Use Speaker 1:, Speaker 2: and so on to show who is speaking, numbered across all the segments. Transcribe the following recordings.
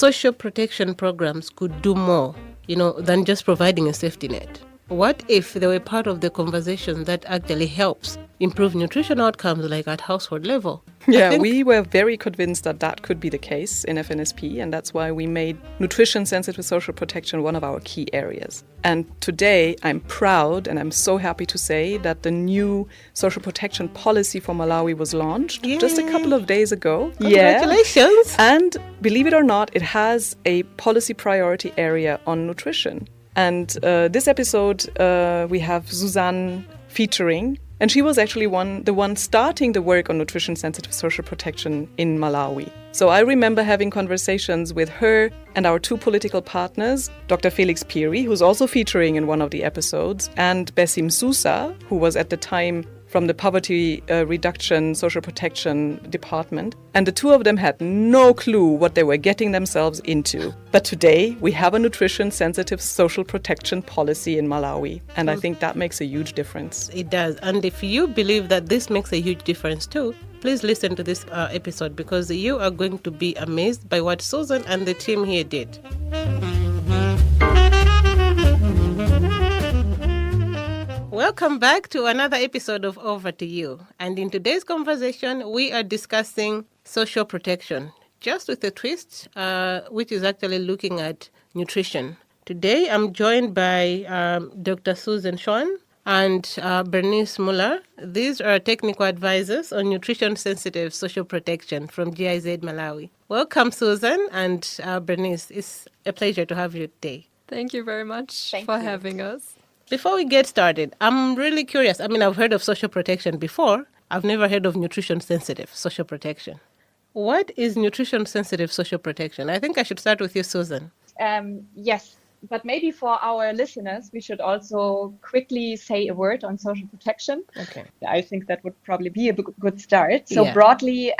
Speaker 1: social protection programs could do more, than just providing a safety net? What if they were part of the conversation that actually helps improve nutrition outcomes, like at household level?
Speaker 2: Yeah, we were very convinced that that could be the case in FNSP, and that's why we made nutrition-sensitive social protection one of our key areas. And today, I'm proud and I'm so happy to say that the new social protection policy for Malawi was launched just a couple of days ago.
Speaker 1: Congratulations!
Speaker 2: Yeah. And believe it or not, it has a policy priority area on nutrition. And this episode, we have Suzanne featuring. And she was actually the one starting the work on nutrition-sensitive social protection in Malawi. So I remember having conversations with her and our two political partners, Dr. Felix Piri, who's also featuring in one of the episodes, and Besim Sousa, who was at the time from the Poverty Reduction Social Protection Department. And the two of them had no clue what they were getting themselves into. But today, we have a nutrition-sensitive social protection policy in Malawi. And I think that makes a huge difference.
Speaker 1: It does. And if you believe that this makes a huge difference too, please listen to this episode, because you are going to be amazed by what Susan and the team here did. Welcome back to another episode of Over to You. And in today's conversation, we are discussing social protection, just with a twist, which is actually looking at nutrition. Today, I'm joined by Dr. Susan Schwan and Bernice Muller. These are technical advisors on nutrition-sensitive social protection from GIZ Malawi. Welcome, Susan and Bernice. It's a pleasure to have you today.
Speaker 3: Thank you very much for having us.
Speaker 1: Before we get started, I'm really curious. I mean, I've heard of social protection before. I've never heard of nutrition-sensitive social protection. What is nutrition-sensitive social protection? I think I should start with you, Susan.
Speaker 4: Yes, but maybe for our listeners, we should also quickly say a word on social protection.
Speaker 1: Okay.
Speaker 4: I think that would probably be a good start. So broadly,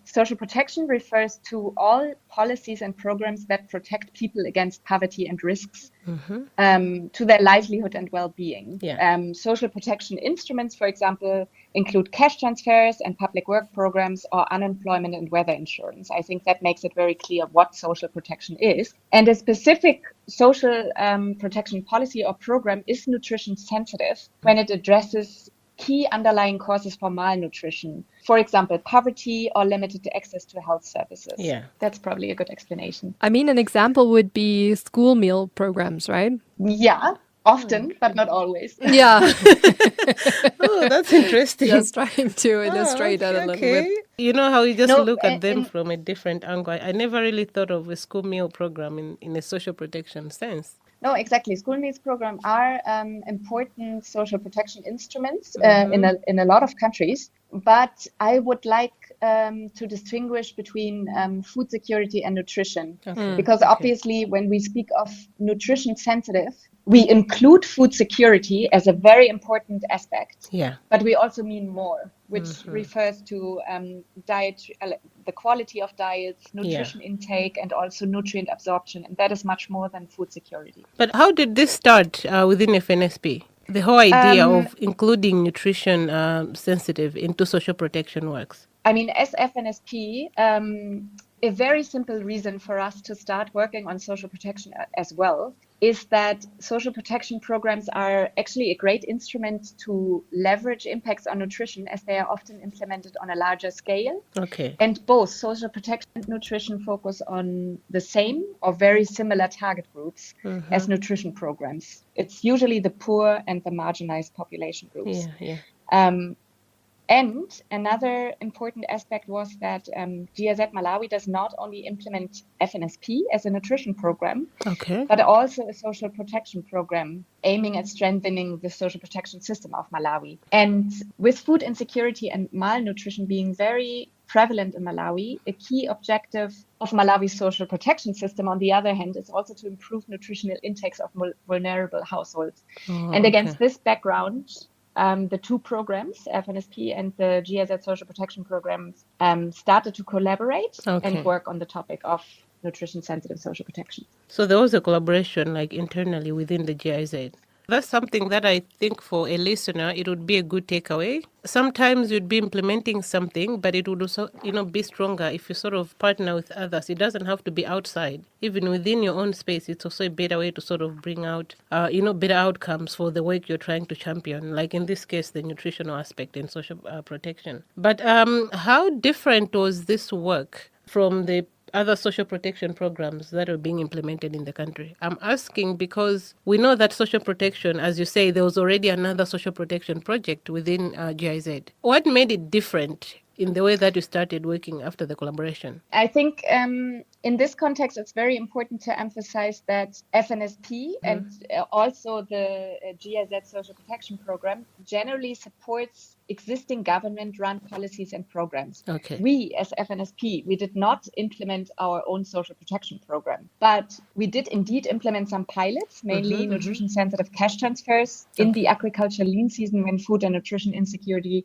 Speaker 4: social protection refers to all policies and programs that protect people against poverty and risks to their livelihood and well-being. Social protection instruments, for example, include cash transfers and public work programs or unemployment and weather insurance. I think that makes it very clear what social protection is. And a specific social protection policy or program is nutrition sensitive when it addresses key underlying causes for malnutrition. For example, poverty or limited access to health services.
Speaker 1: Yeah.
Speaker 4: That's probably a good explanation.
Speaker 3: I mean, an example would be school meal programs, right?
Speaker 4: Yeah, often, but not always.
Speaker 3: Yeah.
Speaker 1: Oh, that's interesting.
Speaker 3: Just trying to illustrate that a little bit.
Speaker 1: You know how you just look at them from a different angle. I never really thought of a school meal program in a social protection sense.
Speaker 4: No, exactly. School meals programs are important social protection instruments in a lot of countries. But I would like to distinguish between food security and nutrition. Because obviously when we speak of nutrition sensitive, we include food security as a very important aspect.
Speaker 1: Yeah.
Speaker 4: But we also mean more, which refers to diet, the quality of diets, nutrition intake, and also nutrient absorption. And that is much more than food security.
Speaker 1: But how did this start within FNSP? The whole idea of including nutrition sensitive into social protection works.
Speaker 4: I mean, as FNSP, a very simple reason for us to start working on social protection as well is that social protection programs are actually a great instrument to leverage impacts on nutrition, as they are often implemented on a larger scale.
Speaker 1: Okay.
Speaker 4: And both social protection and nutrition focus on the same or very similar target groups as nutrition programs. It's usually the poor and the marginalized population groups. And another important aspect was that GIZ Malawi does not only implement FNSP as a nutrition program, but also a social protection program aiming at strengthening the social protection system of Malawi. And with food insecurity and malnutrition being very prevalent in Malawi, a key objective of Malawi's social protection system, on the other hand, is also to improve nutritional intakes of vulnerable households. And against this background, the two programs, FNSP and the GIZ Social Protection Programs, started to collaborate and work on the topic of nutrition-sensitive social protection.
Speaker 1: So there was a collaboration like internally within the GIZ. That's something that I think for a listener, it would be a good takeaway. Sometimes you'd be implementing something, but it would also, be stronger if you sort of partner with others. It doesn't have to be outside. Even within your own space, it's also a better way to sort of bring out, better outcomes for the work you're trying to champion. Like in this case, the nutritional aspect and social protection. But how different was this work from the other social protection programs that are being implemented in the country? I'm asking because we know that social protection, as you say, there was already another social protection project within GIZ. What made it different in the way that you started working after the collaboration?
Speaker 4: I think in this context, it's very important to emphasize that FNSP and also the GIZ Social Protection Program generally supports existing government-run policies and programs.
Speaker 1: Okay.
Speaker 4: We, as FNSP, we did not implement our own social protection program, but we did indeed implement some pilots, mainly nutrition-sensitive cash transfers in the agricultural lean season when food and nutrition insecurity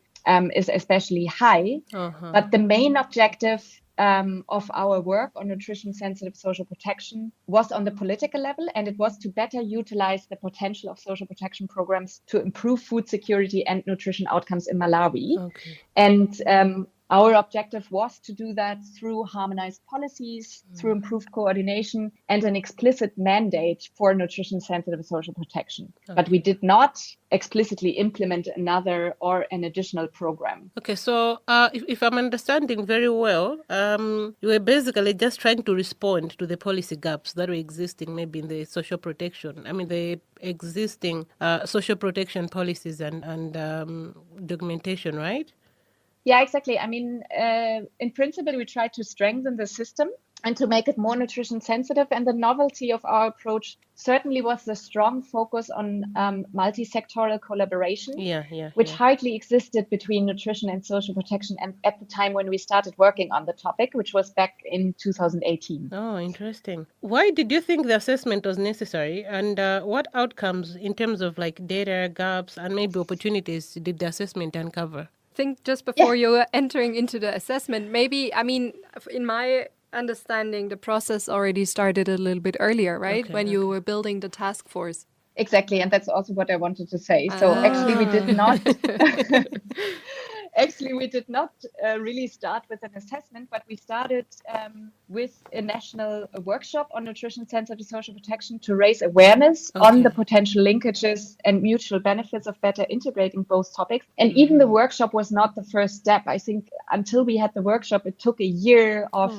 Speaker 4: is especially high. But the main objective of our work on nutrition-sensitive social protection was on the political level, and it was to better utilize the potential of social protection programs to improve food security and nutrition outcomes in Malawi.
Speaker 1: Okay.
Speaker 4: And our objective was to do that through harmonized policies, through improved coordination, and an explicit mandate for nutrition-sensitive social protection.
Speaker 1: Okay.
Speaker 4: But we did not explicitly implement another or an additional program.
Speaker 1: Okay, so if I'm understanding very well, you were basically just trying to respond to the policy gaps that were existing maybe in the social protection. I mean, the existing social protection policies and documentation, right?
Speaker 4: Yeah, exactly. I mean, in principle, we try to strengthen the system and to make it more nutrition sensitive. And the novelty of our approach certainly was the strong focus on multi-sectoral collaboration, which hardly existed between nutrition and social protection. And at the time when we started working on the topic, which was back in 2018.
Speaker 1: Oh, interesting. Why did you think the assessment was necessary? And what outcomes in terms of like data gaps and maybe opportunities did the assessment uncover?
Speaker 3: I think just before you're entering into the assessment, maybe, I mean, in my understanding, the process already started a little bit earlier, right?
Speaker 1: Okay,
Speaker 3: when you were building the task force.
Speaker 4: Exactly. And that's also what I wanted to say. So actually, we did not. Actually, we did not really start with an assessment, but we started with a national workshop on nutrition-sensitive social protection to raise awareness on the potential linkages and mutual benefits of better integrating both topics. And even the workshop was not the first step. I think until we had the workshop, it took a year of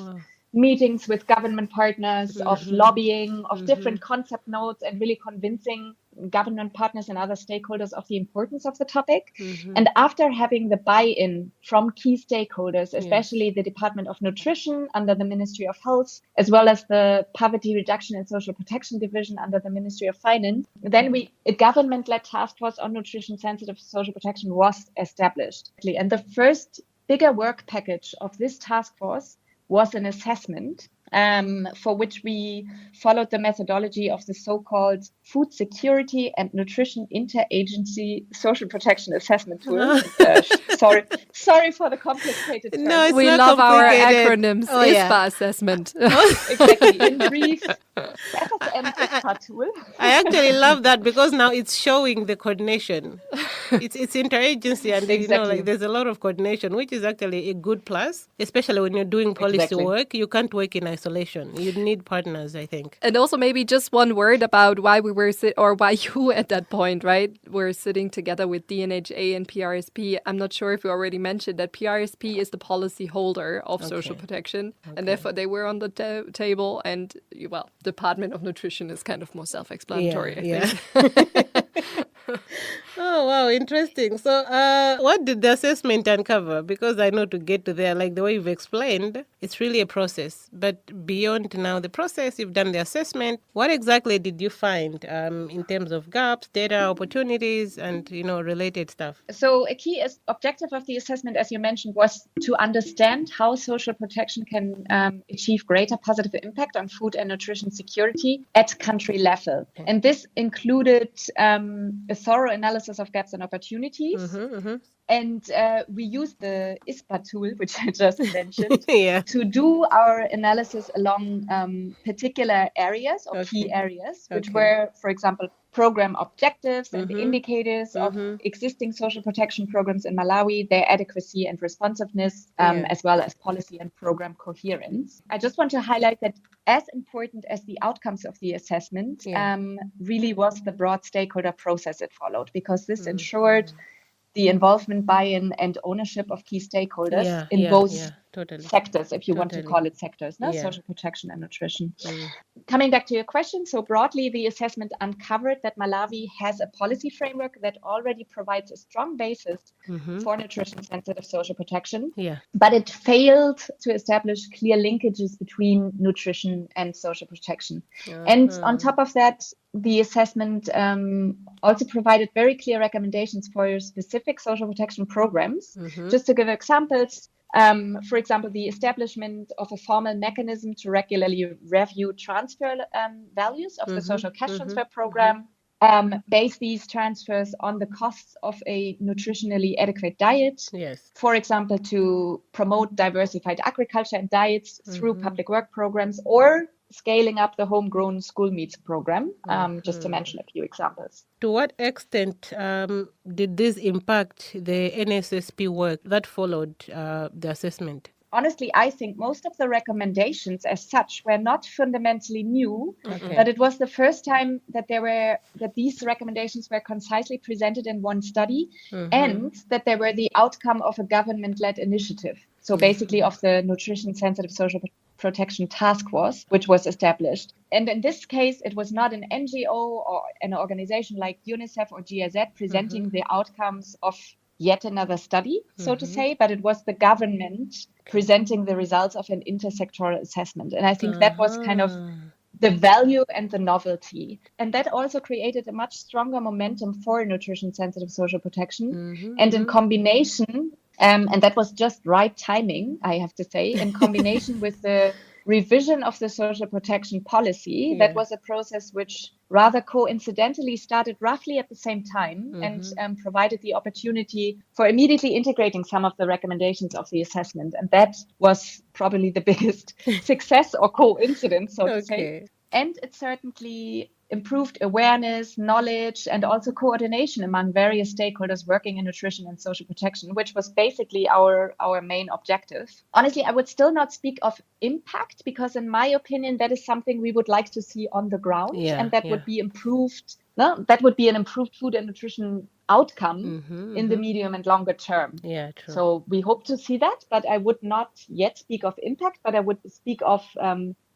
Speaker 4: meetings with government partners, of lobbying, of different concept notes, and really convincing government partners and other stakeholders of the importance of the topic. And after having the buy-in from key stakeholders, especially the Department of Nutrition under the Ministry of Health, as well as the Poverty Reduction and Social Protection Division under the Ministry of Finance, then a government-led task force on nutrition-sensitive social protection was established. And the first bigger work package of this task force was an assessment for which we followed the methodology of the so-called Food Security and Nutrition Interagency Social Protection Assessment Tool. Sorry for the complicated term.
Speaker 1: No, it's
Speaker 3: we
Speaker 1: not
Speaker 3: love our
Speaker 1: complicated.
Speaker 3: acronyms. ISPA assessment.
Speaker 4: Exactly. In brief, FSM ISPA tool.
Speaker 1: I actually love that because now it's showing the coordination. It's interagency, and there's a lot of coordination, which is actually a good plus, especially when you're doing policy work. You can't work in isolation. You need partners, I think.
Speaker 3: And also maybe just one word about why we were why you at that point, right, were sitting together with DNHA and PRSP. I'm not sure if we already mentioned that PRSP is the policy holder of social protection, and therefore they were on the table. And Department of Nutrition is kind of more self-explanatory, I think.
Speaker 1: Oh, wow, interesting. So what did the assessment uncover? Because I know to get to there, like the way you've explained, it's really a process. But beyond now the process, you've done the assessment. What exactly did you find in terms of gaps, data, opportunities, and, related stuff?
Speaker 4: So a key objective of the assessment, as you mentioned, was to understand how social protection can achieve greater positive impact on food and nutrition security at country level. Okay. And this included a thorough analysis of gaps and opportunities. And we used the ISPA tool, which I just mentioned, to do our analysis along particular areas or key areas, which were, for example, program objectives and indicators of existing social protection programs in Malawi, their adequacy and responsiveness, as well as policy and program coherence. I just want to highlight that as important as the outcomes of the assessment really was the broad stakeholder process it followed, because this ensured the involvement, buy-in, and ownership of key stakeholders in both sectors, if you want to call it sectors, social protection and nutrition. Coming back to your question, so broadly, the assessment uncovered that Malawi has a policy framework that already provides a strong basis for nutrition-sensitive social protection, but it failed to establish clear linkages between nutrition and social protection. And on top of that, the assessment also provided very clear recommendations for specific social protection programs. Just to give examples, for example, the establishment of a formal mechanism to regularly review transfer values of the social cash transfer program, base these transfers on the costs of a nutritionally adequate diet. For example, to promote diversified agriculture and diets through public work programs, or scaling up the homegrown school meals program, just to mention a few examples.
Speaker 1: To what extent did this impact the NSSP work that followed the assessment?
Speaker 4: Honestly, I think most of the recommendations as such were not fundamentally new, but it was the first time that these recommendations were concisely presented in one study, and that they were the outcome of a government-led initiative. So basically of the Nutrition Sensitive Social Protection Task Force, which was established. And in this case, it was not an NGO or an organization like UNICEF or GIZ presenting the outcomes of yet another study, so to say, but it was the government presenting the results of an intersectoral assessment. And I think that was kind of the value and the novelty. And that also created a much stronger momentum for nutrition-sensitive social protection. And in combination, and that was just right timing, I have to say, in combination with the revision of the social protection policy, that was a process which rather coincidentally started roughly at the same time and provided the opportunity for immediately integrating some of the recommendations of the assessment. And that was probably the biggest success or coincidence, so to say. And it certainly improved awareness, knowledge, and also coordination among various stakeholders working in nutrition and social protection, which was basically our main objective. Honestly, I would still not speak of impact, because in my opinion, that is something we would like to see on the ground, and that would be improved. No, that would be an improved food and nutrition outcome in the medium and longer term. So we hope to see that, but I would not yet speak of impact, but I would speak of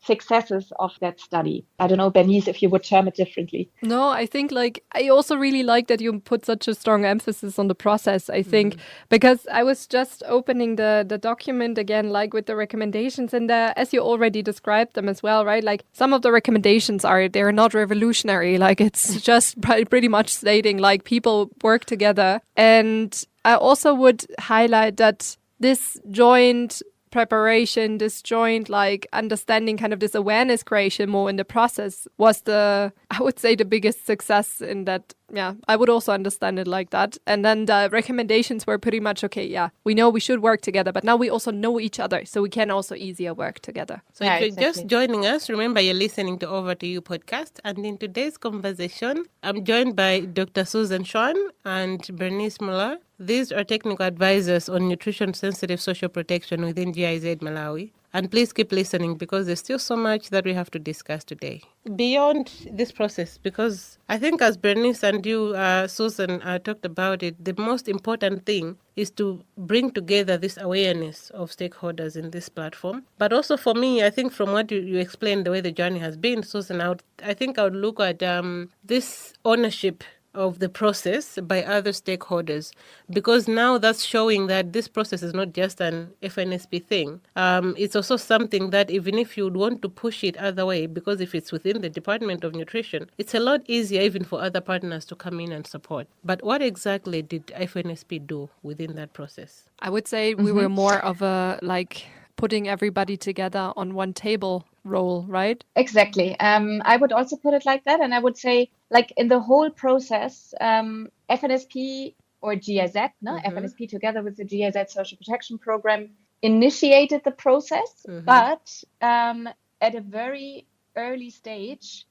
Speaker 4: successes of that study. I don't know, Bernice, if you would term it differently.
Speaker 3: No, I think I also really like that you put such a strong emphasis on the process, I think, because I was just opening the document again, like with the recommendations, and as you already described them as well, right? Like some of the recommendations they're not revolutionary, like it's just pretty much stating like people work together. And I also would highlight that this joint preparation, this joint understanding, kind of this awareness creation more in the process was I would say the biggest success in that. Yeah, I would also understand it like that. And then the recommendations were pretty much, we know we should work together, but now we also know each other, so we can also easier work together.
Speaker 1: So if you're just joining us, remember you're listening to Over to You podcast. And in today's conversation, I'm joined by Dr. Susan Schwan and Bernice Muller. These are technical advisors on nutrition-sensitive social protection within GIZ Malawi. And please keep listening, because there's still so much that we have to discuss today. Beyond this process, because I think as Bernice and you, Susan, talked about it, the most important thing is to bring together this awareness of stakeholders in this platform. But also for me, I think from what you explained, the way the journey has been, Susan, I think I would look at this ownership of the process by other stakeholders, because now that's showing that this process is not just an FNSP thing. It's also something that even if you would want to push it other way, because if it's within the Department of Nutrition, it's a lot easier even for other partners to come in and support. But what exactly did FNSP do within that process?
Speaker 3: I would say we were more of a putting everybody together on one table role, right?
Speaker 4: Exactly. I would also put it like that. And I would say, in the whole process, FNSP or GIZ, FNSP together with the GIZ Social Protection Program, initiated the process, but at a very early stage,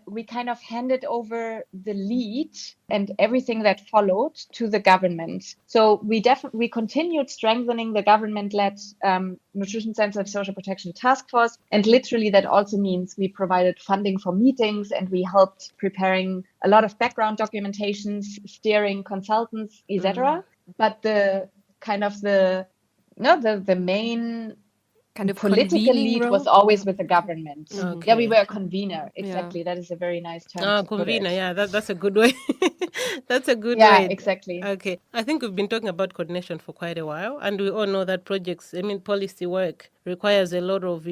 Speaker 4: we kind of handed over the lead and everything that followed to the government. So we continued strengthening the government-led nutrition-sensitive social protection task force. And literally that also means we provided funding for meetings, and we helped preparing a lot of background documentations, steering consultants, etc. But the main
Speaker 3: kind of
Speaker 4: political lead
Speaker 3: role?
Speaker 4: was always with the government.
Speaker 1: Okay.
Speaker 4: Yeah, we were a convener. Exactly. That is a very nice term.
Speaker 1: Oh,
Speaker 4: to put
Speaker 1: convener.
Speaker 4: it.
Speaker 1: Yeah, that's a good way. That's a good
Speaker 4: Yeah,
Speaker 1: way.
Speaker 4: exactly.
Speaker 1: Okay. I think we've been talking about coordination for quite a while, and we all know that policy work requires a lot of,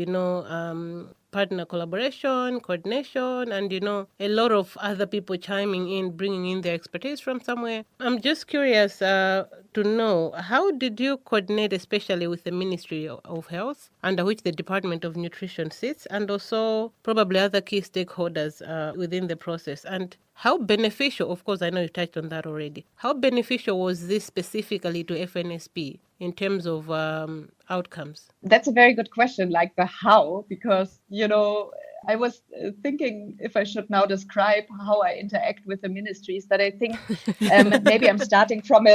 Speaker 1: partner collaboration, coordination, and, a lot of other people chiming in, bringing in their expertise from somewhere. I'm just curious to know, how did you coordinate, especially with the Ministry of Health, under which the Department of Nutrition sits, and also probably other key stakeholders within the process? And how beneficial, of course, I know you touched on that already, how beneficial was this specifically to FNSP in terms of outcomes?
Speaker 4: That's a very good question, like the how, because, I was thinking if I should now describe how I interact with the ministries, that I think maybe I'm starting from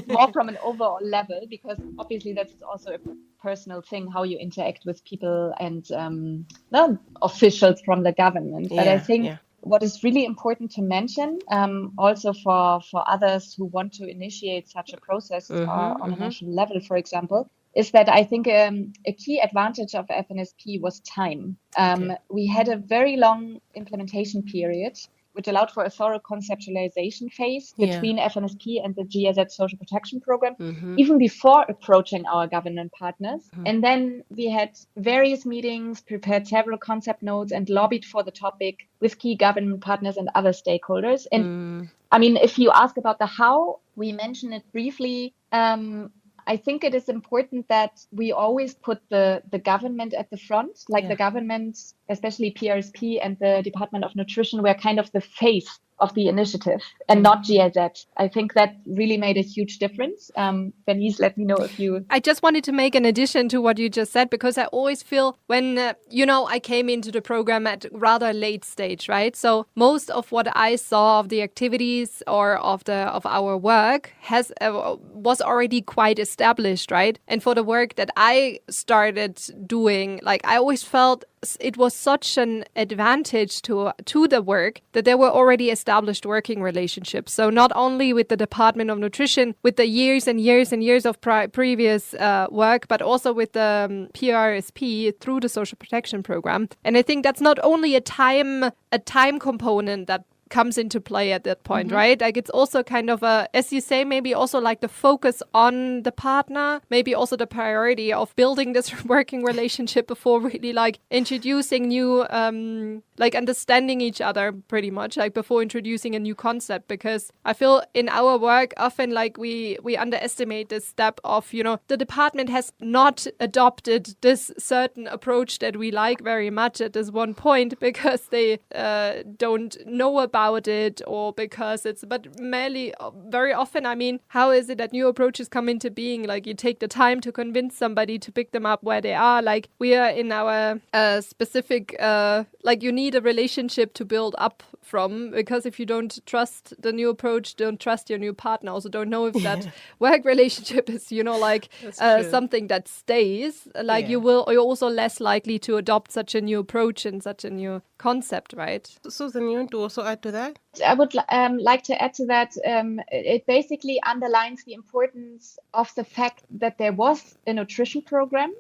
Speaker 4: more from an overall level, because obviously that's also a personal thing, how you interact with people and officials from the government. But I think what is really important to mention, also for others who want to initiate such a process on a national level, for example, is that I think a key advantage of FNSP was time. We had a very long implementation period, which allowed for a thorough conceptualization phase between FNSP and the GIZ Social Protection Program, even before approaching our government partners. And then we had various meetings, prepared several concept notes, and lobbied for the topic with key government partners and other stakeholders. And I mean, if you ask about the how, we mentioned it briefly. I think it is important that we always put the government at the front, like the government, especially PRSP and the Department of Nutrition, were kind of the face of the initiative and not GIZ. I think that really made a huge difference. Bernice, let me know if you...
Speaker 3: I just wanted to make an addition to what you just said, because I always feel when, I came into the program at rather late stage, right? So most of what I saw of the activities or of our work was already quite established, right? And for the work that I started doing, like I always felt it was such an advantage to the work that there were already established working relationships. So not only with the Department of Nutrition, with the years and years and years of previous work, but also with the PRSP through the Social Protection Program. And I think that's not only a time component that comes into play at that point, right? Like it's also kind of as you say, maybe also like the focus on the partner, maybe also the priority of building this working relationship before really like introducing new, like understanding each other pretty much, like before introducing a new concept. Because I feel in our work, often like we underestimate this step of, the department has not adopted this certain approach that we like very much at this one point because they don't know about it, or because but mainly very often, I mean, how is it that new approaches come into being? Like you take the time to convince somebody to pick them up where they are. Like we are in our specific, like you need a relationship to build up from, because if you don't trust the new approach, don't trust your new partner, also don't know if that work relationship is, something that stays, like you're also less likely to adopt such a new approach and such a new concept, right?
Speaker 1: Susan, you want to also add to that?
Speaker 4: I would like to add to that. It basically underlines the importance of the fact that there was a nutrition program,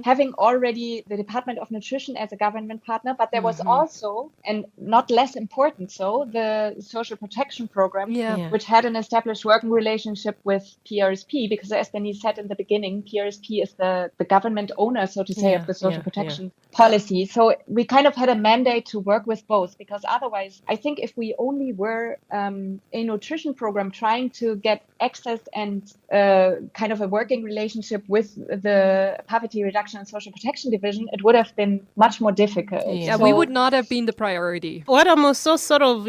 Speaker 4: having already the Department of Nutrition as a government partner, but there was also, and not less important so, the Social Protection Program, which had an established working relationship with PRSP, because as Denise said in the beginning, PRSP is the government owner, so to say, of the social protection policy. So we kind of had a mandate to work with both, because otherwise, I think if we only were a nutrition program trying to get access and kind of a working relationship with the Poverty Reduction and Social Protection Division, it would have been much more difficult.
Speaker 3: Yeah, we would not have been the priority.
Speaker 1: What I'm also sort of,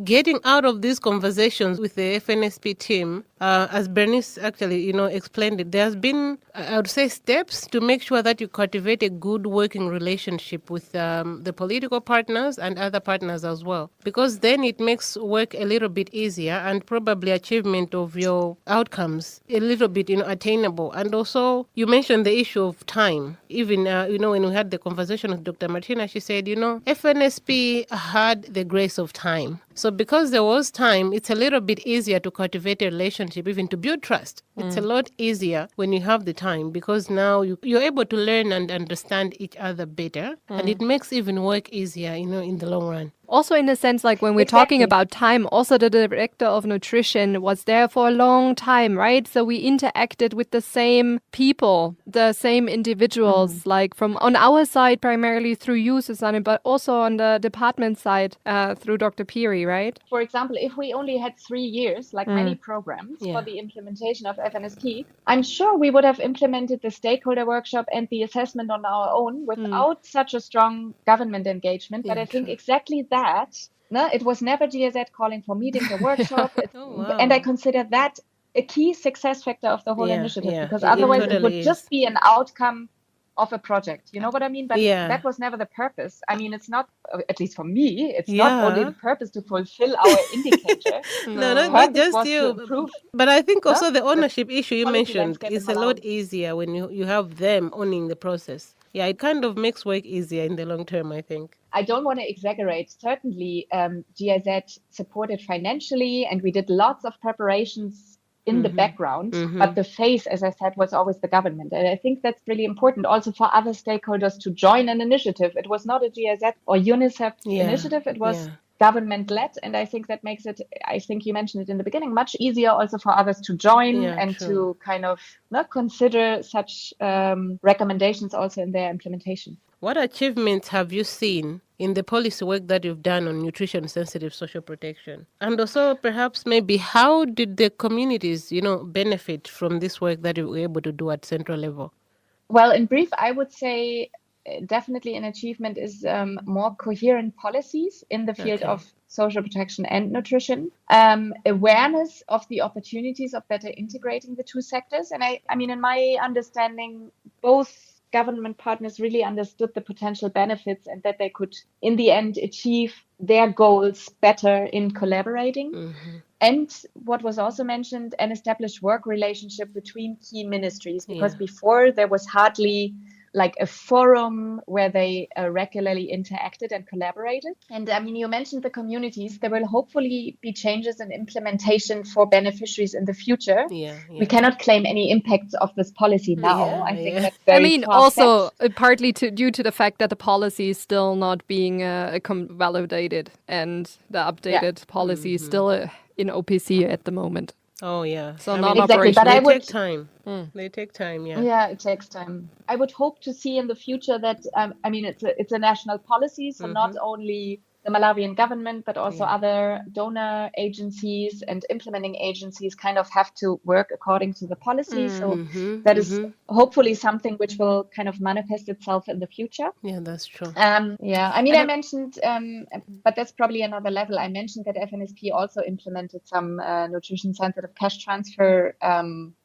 Speaker 1: getting out of these conversations with the FNSP team, as Bernice actually, explained it, there has been, I would say, steps to make sure that you cultivate a good working relationship with the political partners and other partners as well. Because then it makes work a little bit easier and probably achievement of your outcomes a little bit, attainable. And also, you mentioned the issue of time. Even, when we had the conversation with Dr. Martina, she said, FNSP had the grace of time. So because there was time, it's a little bit easier to cultivate a relationship, even to build trust. It's a lot easier when you have the time because now you're able to learn and understand each other better. And it makes even work easier, in the long run.
Speaker 3: Also, in a sense, like when we're talking about time, also the director of nutrition was there for a long time, right? So we interacted with the same people, the same individuals, like from on our side, primarily through you, Susanne, but also on the department side through Dr. Peary, right?
Speaker 4: For example, if we only had 3 years, like many programs, for the implementation of FNSP, I'm sure we would have implemented the stakeholder workshop and the assessment on our own without such a strong government engagement. But I think exactly that, it was never GIZ calling for meetings or workshops. And I consider that a key success factor of the whole initiative, because otherwise it would just be an outcome of a project. You know what I mean? But that was never the purpose. I mean, it's not, at least for me, it's not only the purpose to fulfill our indicator.
Speaker 1: No, not just you. But I think also the ownership issue you mentioned is a lot easier when you have them owning the process. Yeah, it kind of makes work easier in the long term, I think.
Speaker 4: I don't want to exaggerate. Certainly, GIZ supported financially, and we did lots of preparations in the background. But the face, as I said, was always the government. And I think that's really important also for other stakeholders to join an initiative. It was not a GIZ or UNICEF initiative. It was government-led. And I think that makes it, I think you mentioned it in the beginning, much easier also for others to join and to kind of consider such recommendations also in their implementation.
Speaker 1: What achievements have you seen in the policy work that you've done on nutrition-sensitive social protection? And also, perhaps, maybe, how did the communities, benefit from this work that you were able to do at central level?
Speaker 4: Well, in brief, I would say definitely an achievement is more coherent policies in the field of social protection and nutrition, awareness of the opportunities of better integrating the two sectors. And I mean, in my understanding, both government partners really understood the potential benefits and that they could, in the end, achieve their goals better in collaborating. And what was also mentioned, an established work relationship between key ministries, because before there was hardly like a forum where they regularly interacted and collaborated. And I mean, you mentioned the communities. There will hopefully be changes in implementation for beneficiaries in the future. We cannot claim any impacts of this policy now. I think that's very
Speaker 3: also partly due to the fact that the policy is still not being validated and the updated policy is still in OPC at the moment.
Speaker 1: Oh, yeah.
Speaker 3: So not operational.
Speaker 1: But they take time. They take time,
Speaker 4: Yeah, it takes time. I would hope to see in the future that, it's a national policy, so not only the Malawian government, but also other donor agencies and implementing agencies kind of have to work according to the policy. So that is hopefully something which will kind of manifest itself in the future.
Speaker 1: Yeah, that's true.
Speaker 4: I mentioned, but that's probably another level. I mentioned that FNSP also implemented some nutrition-sensitive cash transfer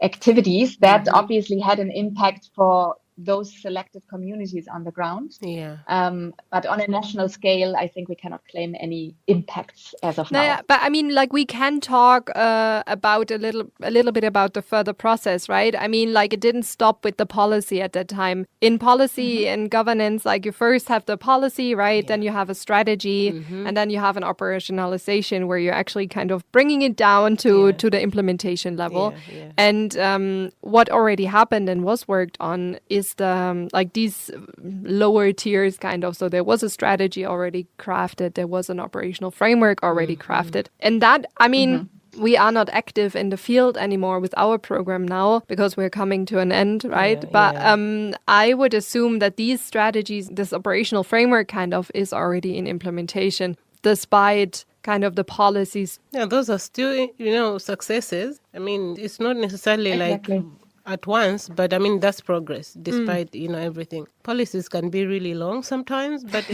Speaker 4: activities that obviously had an impact for those selected communities on the ground. But on a national scale, I think we cannot claim any impacts as of now.
Speaker 3: But I mean, like, we can talk about a little bit about the further process, right? I mean, like, it didn't stop with the policy at that time. In policy and governance, like, you first have the policy, right? Then you have a strategy, and then you have an operationalization where you're actually kind of bringing it down to the implementation level. And what already happened and was worked on is the these lower tiers kind of. So there was a strategy already crafted, there was an operational framework already crafted, and that, I mean, we are not active in the field anymore with our program now because we're coming to an end, right? But I would assume that these strategies, this operational framework kind of is already in implementation, despite kind of the policies.
Speaker 1: Yeah, those are still, successes. I mean, it's not necessarily
Speaker 4: Exactly.
Speaker 1: like at once, but I mean, that's progress despite, everything. Policies can be really long sometimes, but,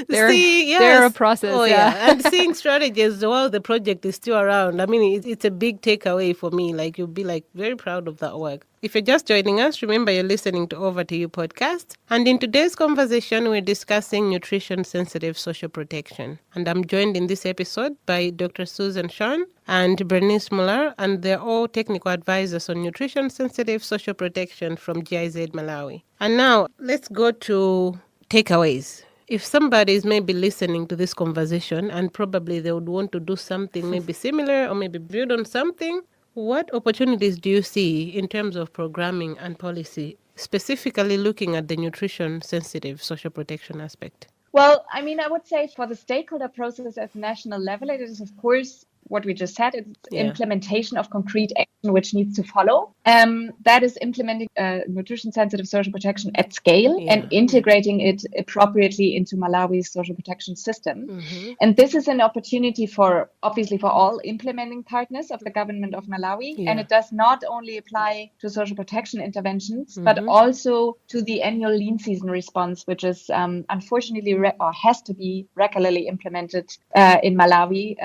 Speaker 3: They're a process,
Speaker 1: Oh,
Speaker 3: yeah.
Speaker 1: And seeing strategies while the project is still around, I mean, it's a big takeaway for me. Like, you'll be like very proud of that work. If you're just joining us, remember you're listening to Over to You podcast. And in today's conversation, we're discussing nutrition-sensitive social protection. And I'm joined in this episode by Dr. Susan Sean and Bernice Muller, and they're all technical advisors on nutrition-sensitive social protection from GIZ Malawi. And now let's go to takeaways. If somebody is maybe listening to this conversation and probably they would want to do something maybe similar or maybe build on something, what opportunities do you see in terms of programming and policy, specifically looking at the nutrition-sensitive social protection aspect?
Speaker 4: Well, I mean, I would say for the stakeholder process at national level, it is, of course, what we just said, it's implementation of concrete action which needs to follow. That is implementing nutrition-sensitive social protection at scale and integrating it appropriately into Malawi's social protection system. And this is an opportunity for, obviously, for all implementing partners of the government of Malawi. And it does not only apply to social protection interventions, but also to the annual lean season response, which is unfortunately or has to be regularly implemented in Malawi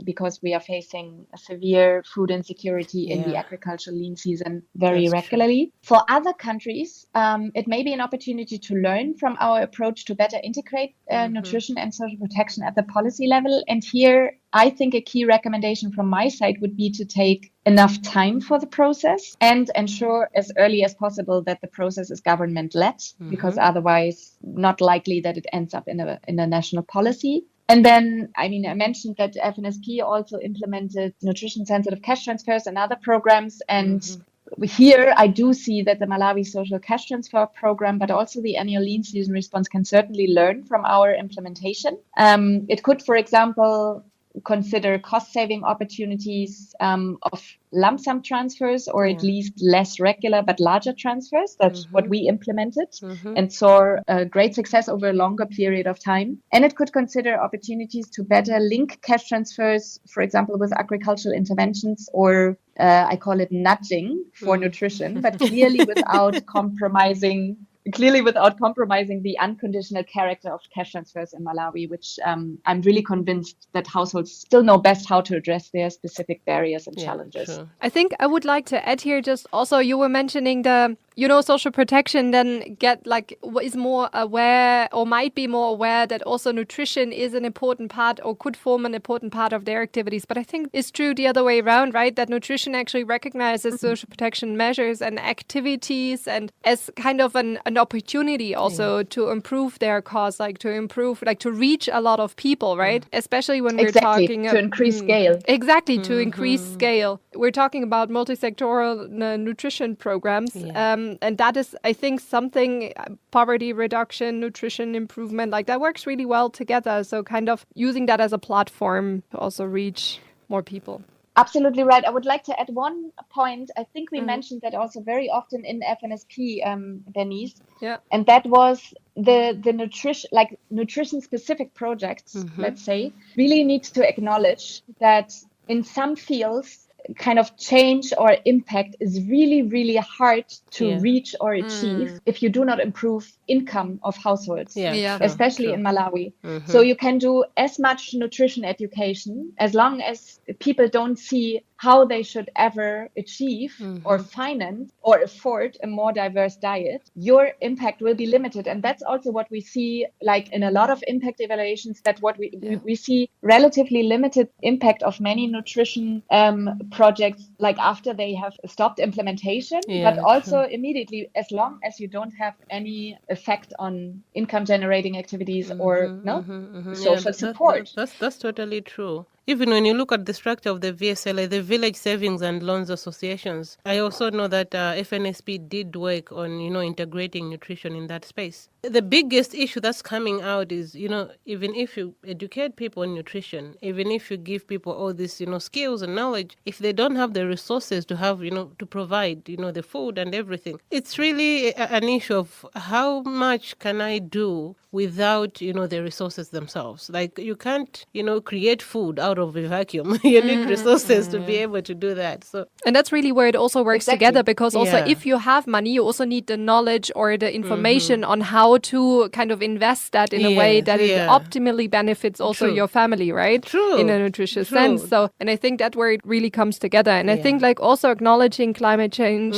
Speaker 4: because we are facing a severe food insecurity in the agricultural lean season very regularly. For other countries, it may be an opportunity to learn from our approach to better integrate nutrition and social protection at the policy level. And here, I think a key recommendation from my side would be to take enough time for the process and ensure as early as possible that the process is government-led, because otherwise not likely that it ends up in a national policy. And then, I mean, I mentioned that FNSP also implemented nutrition-sensitive cash transfers and other programs. And here, I do see that the Malawi Social Cash Transfer Program, but also the annual lean season response can certainly learn from our implementation. It could, for example, consider cost-saving opportunities of lump sum transfers, or at least less regular but larger transfers. That's what we implemented and saw great success over a longer period of time. And it could consider opportunities to better link cash transfers, for example, with agricultural interventions, or I call it nudging for nutrition, but clearly without compromising the unconditional character of cash transfers in Malawi, which I'm really convinced that households still know best how to address their specific barriers and challenges.
Speaker 1: True.
Speaker 3: I think I would like to add here just also, you were mentioning the, social protection then is more aware or might be more aware that also nutrition is an important part or could form an important part of their activities. But I think it's true the other way around, right? That nutrition actually recognizes social protection measures and activities and as kind of an opportunity also to improve their cause, to reach a lot of people, right? Especially when we're talking
Speaker 4: to increase scale.
Speaker 3: Exactly, to increase scale. We're talking about multi-sectoral nutrition programs. And that is, I think, something, poverty reduction, nutrition improvement, that works really well together. So kind of using that as a platform to also reach more people.
Speaker 4: Absolutely right. I would like to add one point. I think we mentioned that also very often in FNSP, Bernice.
Speaker 3: Yeah.
Speaker 4: And that was the nutrition specific projects, let's say, really need to acknowledge that in some fields, kind of change or impact is really, really hard to reach or achieve if you do not improve income of households, especially in Malawi. So you can do as much nutrition education as long as people don't see how they should ever achieve or finance or afford a more diverse diet, your impact will be limited. And that's also what we see in a lot of impact evaluations, that what we see relatively limited impact of many nutrition projects after they have stopped implementation, but also immediately, as long as you don't have any effect on income generating activities or social support.
Speaker 1: That's totally true. even when you look at the structure of the VSLA, the Village Savings and Loans Associations, I also know that FNSP did work on, integrating nutrition in that space. The biggest issue that's coming out is, even if you educate people on nutrition, even if you give people all these, skills and knowledge, if they don't have the resources to have, to provide, the food and everything, it's really an issue of how much can I do without, the resources themselves. Like you can't, create food out of a vacuum. You need resources to be able to do that.
Speaker 3: And that's really where it also works together, because also if you have money, you also need the knowledge or the information on how to kind of invest that in a way that it optimally benefits also your family, right?
Speaker 1: True.
Speaker 3: In a nutritious sense. So, and I think that's where it really comes together. And I think like also acknowledging climate change,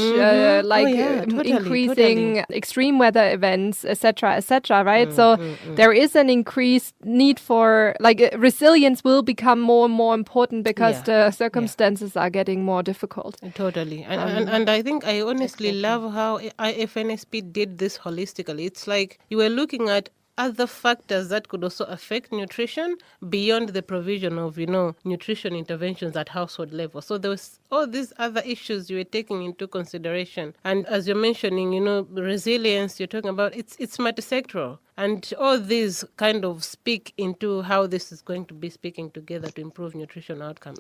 Speaker 3: increasing extreme weather events, etc., right? So there is an increased need for like resilience will become more and more important because the circumstances are getting more difficult.
Speaker 1: Totally. And I think I honestly love how FNSP did this holistically. It's like you were looking at other factors that could also affect nutrition beyond the provision of, nutrition interventions at household level. So there was all these other issues you were taking into consideration. And as you're mentioning, resilience, you're talking about, it's multisectoral. And all these kind of speak into how this is going to be speaking together to improve nutrition outcome.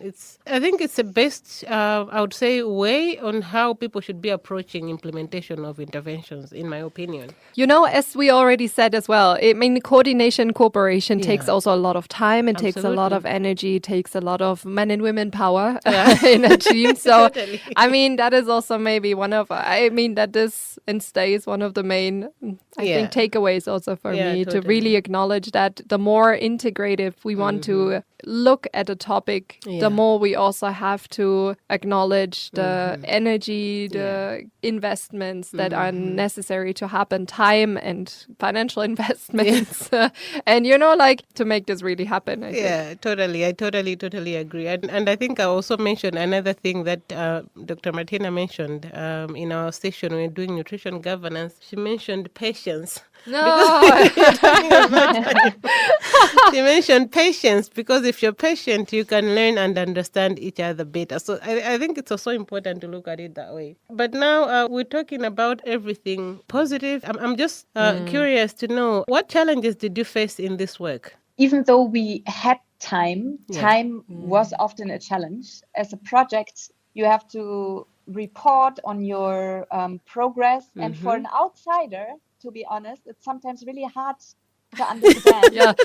Speaker 1: I think it's the best, I would say, way on how people should be approaching implementation of interventions, in my opinion.
Speaker 3: As we already said as well, coordination, cooperation takes also a lot of time. It takes a lot of energy, takes a lot of men and women power in a team. So,
Speaker 1: Totally.
Speaker 3: that is also maybe that this and stays one of the main, I think, takeaways also for me, to really acknowledge that the more integrative we want to look at a topic, the more we also have to acknowledge the energy, the investments that are necessary to happen, time and financial investments, and to make this really happen. I think.
Speaker 1: Totally. I totally agree. And I think I also mentioned another thing that Dr. Martina mentioned in our session when we're doing nutrition governance. She mentioned patience.
Speaker 3: No.
Speaker 1: She mentioned patience, because if you're patient, you can learn and understand each other better. So I think it's also important to look at it that way. But now we're talking about everything positive. I'm just curious to know, what challenges did you face in this work?
Speaker 4: Even though we had time was often a challenge. As a project, you have to report on your progress. And for an outsider, to be honest, it's sometimes really hard to understand.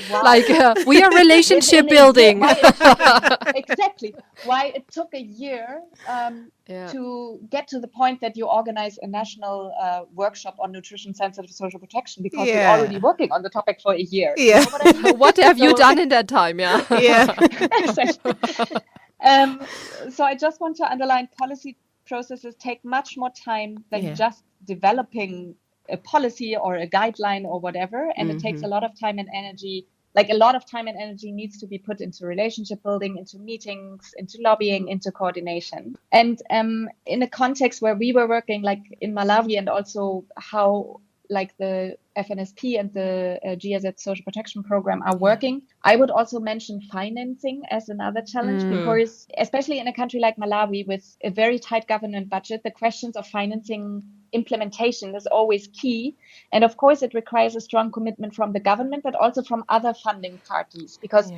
Speaker 3: We are relationship building.
Speaker 4: Exactly. Why it took a year to get to the point that you organize a national workshop on nutrition-sensitive social protection, because we're already working on the topic for a year.
Speaker 1: Yeah.
Speaker 4: You know what I mean?
Speaker 3: What have you done in that time?
Speaker 4: Exactly. So I just want to underline, policy processes take much more time than just developing a policy or a guideline or whatever, and it takes a lot of time and energy. Like a lot of time and energy needs to be put into relationship building, into meetings, into lobbying, into coordination. And in a context where we were working, like in Malawi, and also how like the FNSP and the GIZ Social Protection Program are working, I would also mention financing as another challenge, because especially in a country like Malawi with a very tight government budget, the questions of financing implementation is always key. And of course, it requires a strong commitment from the government, but also from other funding parties, because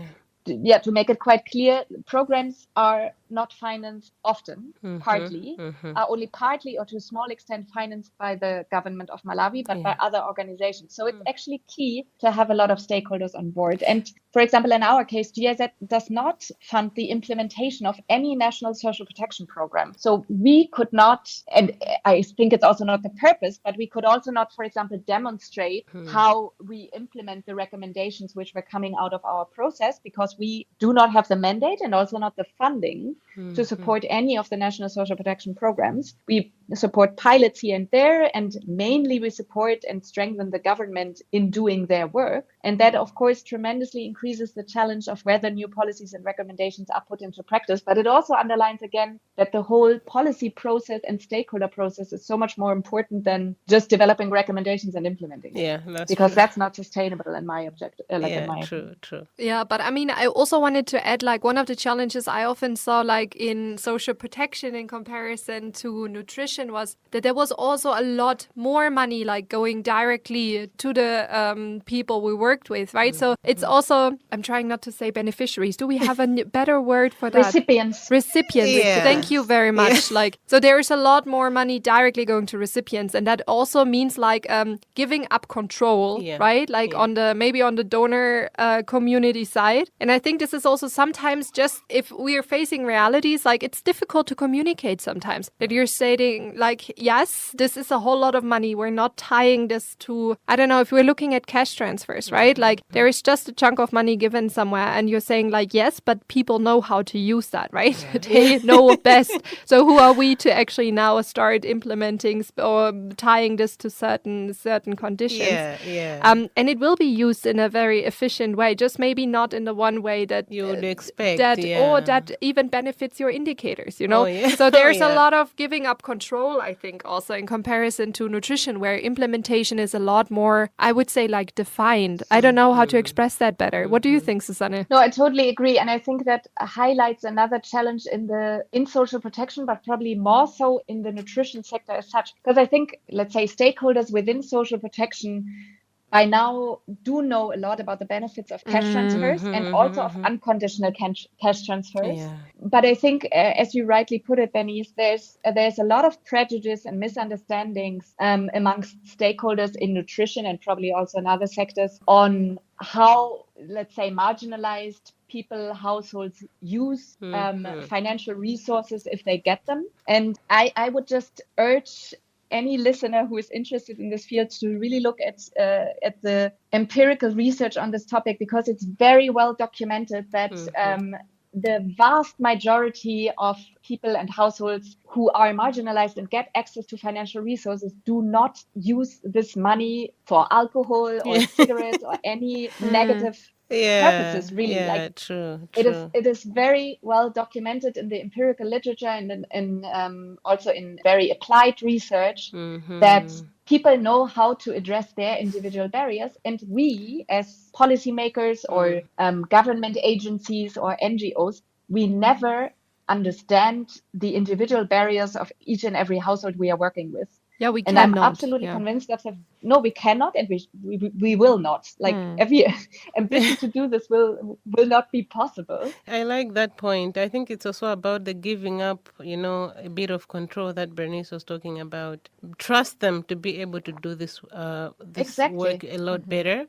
Speaker 4: to make it quite clear, programs are not financed often, partly, are only partly or to a small extent financed by the government of Malawi, but by other organizations. So it's actually key to have a lot of stakeholders on board. And for example, in our case, GIZ does not fund the implementation of any national social protection program. So we could not, and I think it's also not the purpose, but we could also not, for example, demonstrate how we implement the recommendations which were coming out of our process, because we do not have the mandate and also not the funding to support any of the national social protection programs. We support pilots here and there, and mainly we support and strengthen the government in doing their work. And that, of course, tremendously increases the challenge of whether new policies and recommendations are put into practice. But it also underlines again that the whole policy process and stakeholder process is so much more important than just developing recommendations and implementing it.
Speaker 1: Yeah, that's
Speaker 4: because
Speaker 1: true.
Speaker 4: that's not sustainable in my objective. In my
Speaker 1: true, true.
Speaker 3: Yeah, but I mean, I also wanted to add, like, one of the challenges I often saw, like, in social protection in comparison to nutrition was that there was also a lot more money, like, going directly to the people we worked with, right? So it's also, I'm trying not to say beneficiaries. Do we have a better word for that?
Speaker 4: Recipients.
Speaker 3: Recipients. Thank you very much. Like, so there is a lot more money directly going to recipients, and that also means like giving up control, right? Like on the maybe on the donor community side. And I think this is also sometimes just if we are facing realities, like it's difficult to communicate sometimes that you're saying like, yes, this is a whole lot of money. We're not tying this to, I don't know, if we're looking at cash transfers, right? Like there is just a chunk of money given somewhere and you're saying like, yes, but people know how to use that, right? They know best. So who are we to actually now start implementing or tying this to certain conditions? And it will be used in a very efficient way, just maybe not in the one way that
Speaker 1: you would expect,
Speaker 3: or that even benefits your indicators, you know? So there's a lot of giving up control, I think, also in comparison to nutrition, where implementation is a lot more, I would say, like defined. I don't know how to express that better. What do you think, Susanne?
Speaker 4: No, I totally agree. And I think that highlights another challenge in social protection, but probably more so in the nutrition sector as such. Because I think, let's say, stakeholders within social protection by now do know a lot about the benefits of cash transfers and also of unconditional cash transfers. But I think, as you rightly put it, Denise, there's a lot of prejudice and misunderstandings amongst stakeholders in nutrition and probably also in other sectors on how, let's say, marginalized people, households use financial resources if they get them. And I would just urge any listener who is interested in this field to really look at the empirical research on this topic, because it's very well documented that the vast majority of people and households who are marginalized and get access to financial resources do not use this money for alcohol or cigarettes or any negative purposes, really. It is very well documented in the empirical literature and also in very applied research that people know how to address their individual barriers, and we as policymakers or government agencies or NGOs, we never understand the individual barriers of each and every household we are working with.
Speaker 3: Yeah, we
Speaker 4: and
Speaker 3: cannot.
Speaker 4: I'm absolutely convinced that no, we cannot, and we will not. Like every ambition to do this will not be possible.
Speaker 1: I like that point. I think it's also about the giving up, a bit of control that Bernice was talking about. Trust them to be able to do this work a lot better,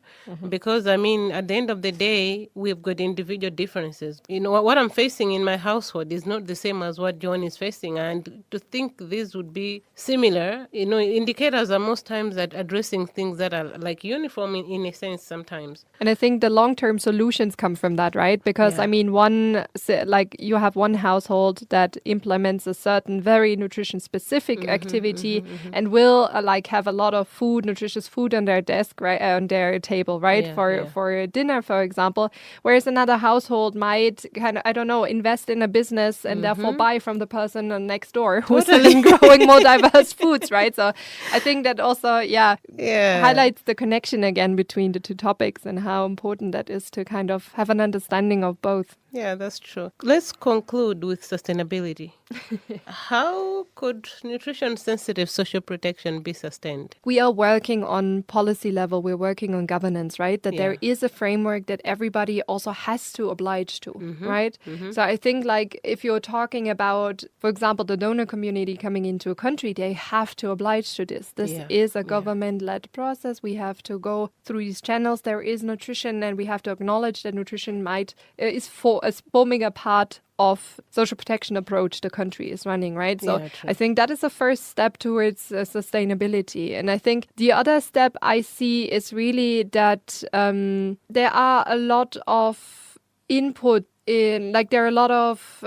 Speaker 1: because I mean, at the end of the day, we've got individual differences. What I'm facing in my household is not the same as what John is facing, and to think this would be similar. Indicators are most times at addressing things that are like uniform in a sense sometimes.
Speaker 3: And I think the long-term solutions come from that, right? Because I mean, you have one household that implements a certain very nutrition-specific activity and will have a lot of nutritious food on their desk, right, on their table, right, for dinner, for example. Whereas another household might invest in a business and therefore buy from the person next door who's growing more diverse foods, right? So I think that also, highlights the connection again between the two topics and how important that is to kind of have an understanding of both.
Speaker 1: Yeah, that's true. Let's conclude with sustainability. How could nutrition-sensitive social protection be sustained?
Speaker 3: We are working on policy level. We're working on governance, right? That there is a framework that everybody also has to oblige to, right? So I think if you're talking about, for example, the donor community coming into a country, they have to oblige to this. This is a government-led process. We have to go through these channels. There is nutrition, and we have to acknowledge that nutrition is forming a part of social protection approach the country is running, right? So I think that is the first step towards sustainability. And I think the other step I see is really that there are a lot of input there are a lot of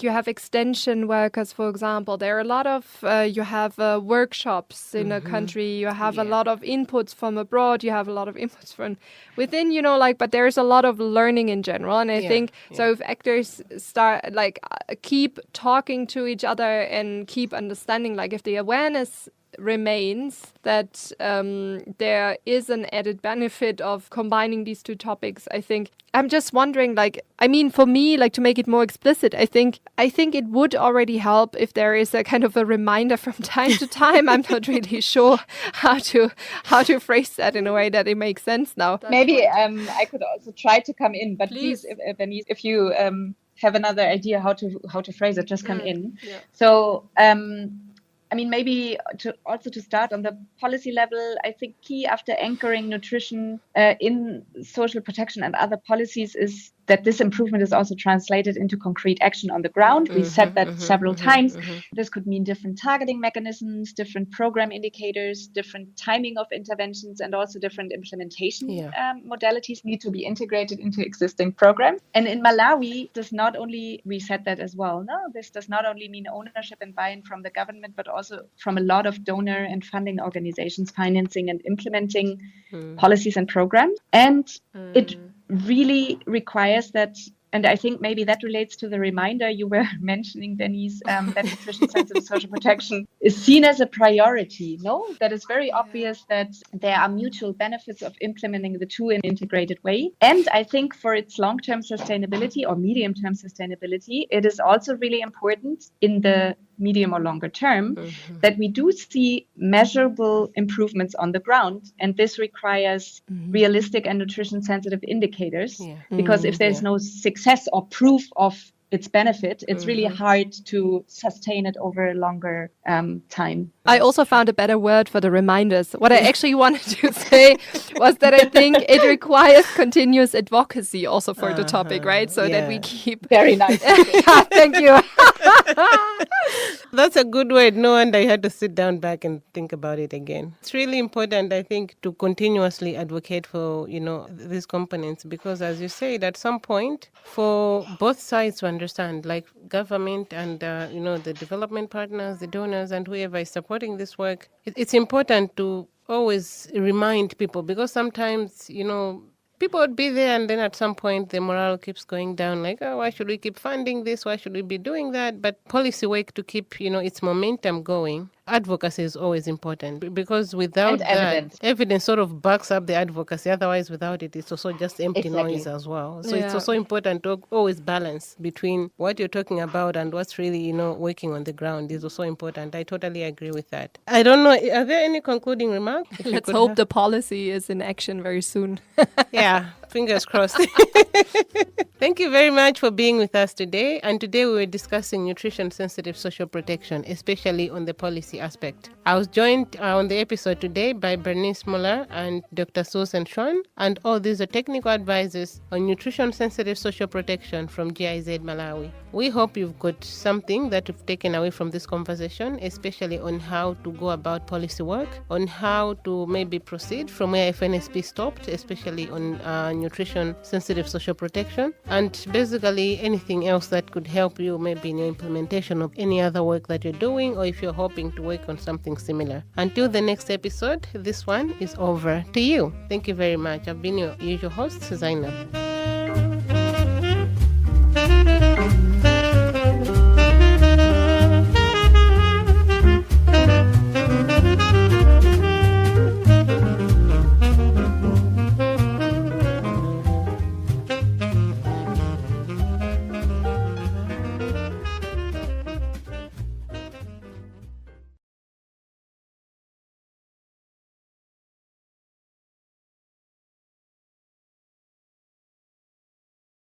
Speaker 3: you have extension workers, for example. There are a lot of you have workshops in a country. You have a lot of inputs from abroad. You have a lot of inputs from within. But there's a lot of learning in general. And I think so. If actors start keep talking to each other and keep understanding, if the awareness remains that there is an added benefit of combining these two topics. I think I'm just wondering, for me, to make it more explicit, I think it would already help if there is a kind of a reminder from time to time. I'm not really sure how to phrase that in a way that it makes sense now.
Speaker 4: Maybe I could also try to come in, but please if you have another idea how to phrase it, just come in. Yeah. So maybe to start on the policy level, I think key after anchoring nutrition in social protection and other policies is that this improvement is also translated into concrete action on the ground. We said that several times. This could mean different targeting mechanisms, different program indicators, different timing of interventions, and also different implementation modalities need to be integrated into existing programs. And in Malawi, we said that as well. No, this does not only mean ownership and buy-in from the government, but also from a lot of donor and funding organizations financing and implementing policies and programs. And it really requires that, and I think maybe that relates to the reminder you were mentioning, Denise, that nutrition-sensitive social protection is seen as a priority. No, that is very obvious that there are mutual benefits of implementing the two in an integrated way. And I think for its long-term sustainability or medium-term sustainability, it is also really important in the medium or longer term that we do see measurable improvements on the ground. And this requires realistic and nutrition-sensitive indicators, because if there's no success or proof of its benefit, it's really hard to sustain it over a longer time.
Speaker 3: I also found a better word for the reminders. What I actually wanted to say was that I think it requires continuous advocacy also for the topic, right? So that we keep...
Speaker 4: Very nice.
Speaker 3: Thank you.
Speaker 1: That's a good word. No wonder I had to sit down back and think about it again. It's really important, I think, to continuously advocate for, these components, because as you said, at some point, for both sides to understand, like government and, the development partners, the donors, and whoever is supporting this work, it's important to always remind people, because sometimes, people would be there and then at some point the morale keeps going down, why should we keep funding this? Why should we be doing that? But policy work to keep, its momentum going. Advocacy is always important, because without that, evidence sort of backs up the advocacy. Otherwise, without it, it's also just empty noise as well. So it's also important to always balance between what you're talking about and what's really, working on the ground is also important. I totally agree with that. I don't know, are there any concluding remarks?
Speaker 3: Let's hope the policy is in action very soon.
Speaker 1: Yeah, fingers crossed. Thank you very much for being with us today. And today we were discussing nutrition-sensitive social protection, especially on the policy aspect. I was joined on the episode today by Bernice Muller and Dr. Susan Schwan, and all these are technical advisors on nutrition-sensitive social protection from GIZ Malawi. We hope you've got something that you've taken away from this conversation, especially on how to go about policy work, on how to maybe proceed from where FNSP stopped, especially on nutrition-sensitive social protection, and basically anything else that could help you maybe in your implementation of any other work that you're doing, or if you're hoping to work on something similar. Until the next episode, this one is over to you. Thank you very much. I've been your usual host, Zainab.